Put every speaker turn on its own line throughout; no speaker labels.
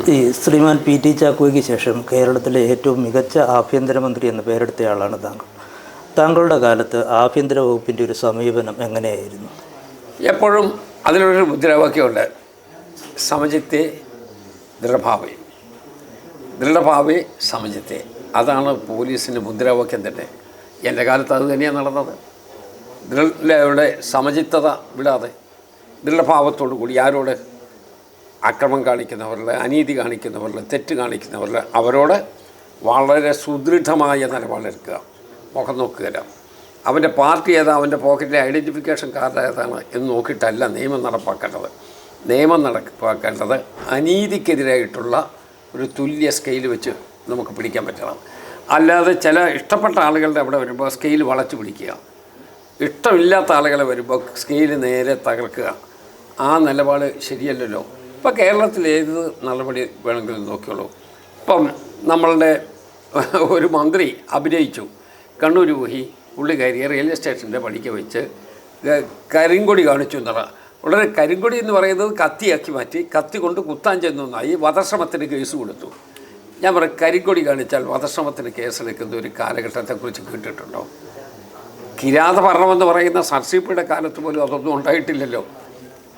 ഈ ശ്രീമാൻ P T ചാക്കോയ്ക്ക് ശേഷം കേരളത്തിലെ ഏറ്റവും മികച്ച ആഭ്യന്തരമന്ത്രി എന്ന് പേരെടുത്തയാളാണ് താങ്കൾ. താങ്കളുടെ കാലത്ത് ആഭ്യന്തര വകുപ്പിൻ്റെ ഒരു സമീപനം എങ്ങനെയായിരുന്നു?
എപ്പോഴും അതിലൊരു മുദ്രാവാക്യമുണ്ട്, സമചിത്തെ ദൃഢഭാവി, ദൃഢഭാവി സമചിത്തെ. അതാണ് പോലീസിൻ്റെ മുദ്രാവാക്യം തന്നെ. എൻ്റെ കാലത്ത് അത് തന്നെയാണ് നടന്നത്. ദൃഢയുടെ സമചിത്തത വിടാതെ ദൃഢഭാവത്തോടു കൂടി ആരോട് അക്രമം കാണിക്കുന്നവരുടെ, അനീതി കാണിക്കുന്നവരുടെ, തെറ്റ് കാണിക്കുന്നവരുടെ അവരോട് വളരെ സുദൃഢമായ നിലപാടെടുക്കുക. മുഖം നോക്കുകയില്ല. അവൻ്റെ പാർട്ടി ഏതാ, അവൻ്റെ പോക്കറ്റിലെ ഐഡൻറ്റിഫിക്കേഷൻ കാർഡ് ഏതാണ് എന്ന് നോക്കിയിട്ടല്ല നിയമം നടപ്പാക്കേണ്ടത്. നിയമം നടപ്പാക്കേണ്ടത് അനീതിക്കെതിരായിട്ടുള്ള ഒരു തുല്യ സ്കെയിൽ വെച്ച് നമുക്ക് പിടിക്കാൻ പറ്റണം. അല്ലാതെ ചില ഇഷ്ടപ്പെട്ട ആളുകളുടെ അവിടെ വരുമ്പോൾ സ്കെയിൽ വളച്ചു പിടിക്കുക, ഇഷ്ടമില്ലാത്ത ആളുകളെ വരുമ്പോൾ സ്കെയിൽ നേരെ തകർക്കുക. ആ നിലപാട് ശരിയല്ലല്ലോ. ഇപ്പോൾ കേരളത്തിൽ ഏത് നടപടി വേണമെങ്കിലും നോക്കിയുള്ളൂ. ഇപ്പം നമ്മളുടെ ഒരു മന്ത്രി അഭിനയിച്ചു, കണ്ണൂർ പോയി പുള്ളിക്കാരിയെ റെയിൽവേ സ്റ്റേഷൻ്റെ പടിക്ക് വെച്ച് കരിങ്കൊടി കാണിച്ചു എന്നാണ്. വളരെ കരിങ്കൊടി എന്ന് പറയുന്നത് കത്തിയാക്കി മാറ്റി, കത്തി കൊണ്ട് കുത്താൻ ചെന്നായി വധശ്രമത്തിന് കേസ് കൊടുത്തു. ഞാൻ പറയും, കരിങ്കൊടി കാണിച്ചാൽ വധശ്രമത്തിന് കേസെടുക്കുന്ന ഒരു കാലഘട്ടത്തെക്കുറിച്ച് കേട്ടിട്ടുണ്ടോ? കിരാത ഭരണമെന്ന് പറയുന്ന സർസിപ്പിയുടെ കാലത്ത് പോലും അതൊന്നും ഉണ്ടായിട്ടില്ലല്ലോ.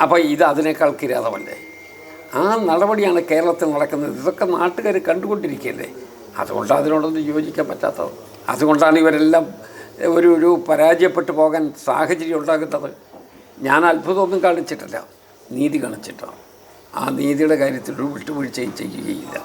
അപ്പോൾ ഇത് അതിനേക്കാൾ കിരാതമല്ലേ? ആ നടപടിയാണ് കേരളത്തിൽ നടക്കുന്നത്. ഇതൊക്കെ നാട്ടുകാർ കണ്ടുകൊണ്ടിരിക്കുകയല്ലേ. അതുകൊണ്ടാണ് അതിനോടൊന്നും യോജിക്കാൻ പറ്റാത്തത്. അതുകൊണ്ടാണ് ഇവരെല്ലാം ഒരു പരാജയപ്പെട്ടു പോകാൻ സാഹചര്യം ഉണ്ടാകുന്നത്. ഞാൻ അത്ഭുതമൊന്നും കാണിച്ചിട്ടില്ല, നീതി കാണിച്ചിട്ടാണ്. ആ നീതിയുടെ കാര്യത്തിൽ ഒരു വിട്ടുവീഴ്ചയും ചെയ്യുകയില്ല.